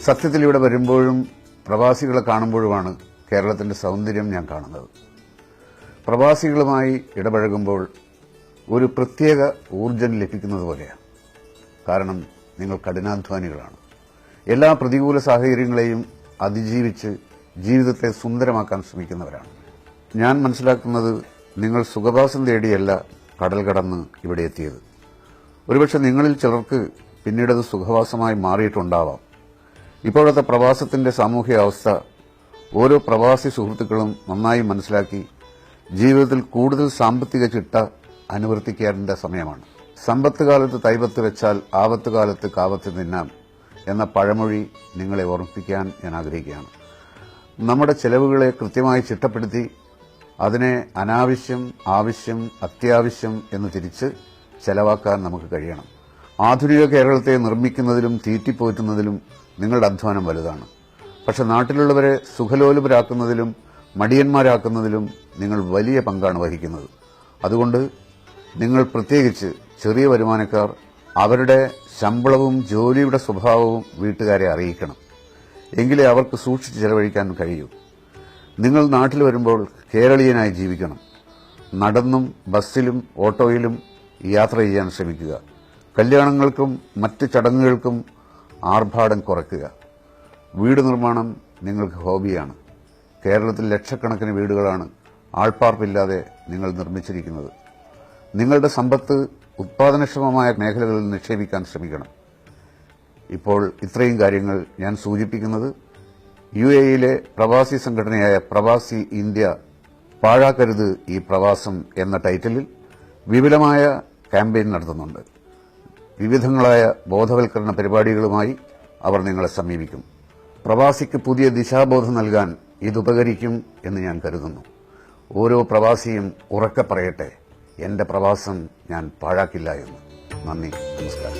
സത്യത്തിൽ ഇവിടെ വരുമ്പോഴും പ്രവാസികളെ കാണുമ്പോഴുമാണ് കേരളത്തിന്റെ സൗന്ദര്യം ഞാൻ കാണുന്നത്. പ്രവാസികളുമായി ഇടപഴകുമ്പോൾ ഒരു പ്രത്യേക ഊർജ്ജം ലഭിക്കുന്നത് പോലെയാണ്. കാരണം നിങ്ങൾ കഠിനാധ്വാനികളാണ്. എല്ലാ പ്രതികൂല സാഹചര്യങ്ങളെയും അതിജീവിച്ച് ജീവിതത്തെ സുന്ദരമാക്കാൻ ശ്രമിക്കുന്നവരാണ്. ഞാൻ മനസ്സിലാക്കുന്നത് നിങ്ങൾ സുഖവാസം തേടിയല്ല കടൽ കടന്ന് ഇവിടെ എത്തിയത്. ഒരുപക്ഷെ നിങ്ങളിൽ ചിലർക്ക് പിന്നീടത് സുഖവാസമായി മാറിയിട്ടുണ്ടാവാം. ഇപ്പോഴത്തെ പ്രവാസത്തിന്റെ സാമൂഹിക അവസ്ഥ ഓരോ പ്രവാസി സുഹൃത്തുക്കളും നന്നായി മനസ്സിലാക്കി ജീവിതത്തിൽ കൂടുതൽ സാമ്പത്തിക ചിട്ട അനുവർത്തിക്കേണ്ട സമയമാണ്. സമ്പത്ത് കാലത്ത് തൈപത്ത് വെച്ചാൽ ആപത്ത് കാലത്ത് കാവത്ത് തിന്നാം എന്ന പഴമൊഴി നിങ്ങളെ ഓർമ്മിപ്പിക്കാൻ ഞാൻ ആഗ്രഹിക്കുകയാണ്. നമ്മുടെ ചെലവുകളെ കൃത്യമായി ചിട്ടപ്പെടുത്തി അതിനെ അനാവശ്യം, ആവശ്യം, അത്യാവശ്യം എന്ന് തിരിച്ച് ചെലവാക്കാൻ നമുക്ക് കഴിയണം. ആധുനിക കേരളത്തെ നിർമ്മിക്കുന്നതിലും തീറ്റിപ്പോറ്റുന്നതിലും നിങ്ങളുടെ അധ്വാനം വലുതാണ്. പക്ഷെ നാട്ടിലുള്ളവരെ സുഖലോലുപരാക്കുന്നതിലും മടിയന്മാരാക്കുന്നതിലും നിങ്ങൾ വലിയ പങ്കാണ് വഹിക്കുന്നത്. അതുകൊണ്ട് നിങ്ങൾ പ്രത്യേകിച്ച് ചെറിയ വരുമാനക്കാർ അവരുടെ ശമ്പളവും ജോലിയുടെ സ്വഭാവവും വീട്ടുകാരെ അറിയിക്കണം. എങ്കിലേ അവർക്ക് സൂക്ഷിച്ച് ചെലവഴിക്കാൻ കഴിയൂ. നിങ്ങൾ നാട്ടിൽ വരുമ്പോൾ കേരളീയനായി ജീവിക്കണം. നടന്നും ബസ്സിലും ഓട്ടോയിലും യാത്ര ചെയ്യാൻ ശ്രമിക്കുക. കല്യാണങ്ങൾക്കും മറ്റ് ചടങ്ങുകൾക്കും ആർഭാടം കുറയ്ക്കുക. വീട് നിർമ്മാണം നിങ്ങൾക്ക് ഹോബിയാണ്. കേരളത്തിൽ ലക്ഷക്കണക്കിന് വീടുകളാണ് ആൾപ്പാർപ്പില്ലാതെ നിങ്ങൾ നിർമ്മിച്ചിരിക്കുന്നത്. നിങ്ങളുടെ സമ്പത്ത് ഉത്പാദനക്ഷമമായ മേഖലകളിൽ നിക്ഷേപിക്കാൻ ശ്രമിക്കണം. ഇപ്പോൾ ഇത്രയും കാര്യങ്ങൾ ഞാൻ സൂചിപ്പിക്കുന്നത് UAE-യിലെ പ്രവാസി സംഘടനയായ പ്രവാസി ഇന്ത്യ പാഴാക്കരുത് ഈ പ്രവാസം എന്ന ടൈറ്റിലിൽ വിപുലമായ ക്യാമ്പയിൻ നടത്തുന്നുണ്ട്. വിവിധങ്ങളായ ബോധവൽക്കരണ പരിപാടികളുമായി അവർ നിങ്ങളെ സമീപിക്കും. പ്രവാസിക്ക് പുതിയ ദിശാബോധം നൽകാൻ ഇതുപകരിക്കും എന്ന് ഞാൻ കരുതുന്നു. ഓരോ പ്രവാസിയും ഉറക്കെ പറയട്ടെ, എന്റെ പ്രവാസം ഞാൻ പാഴാക്കില്ല എന്ന്. നന്ദി, നമസ്കാരം.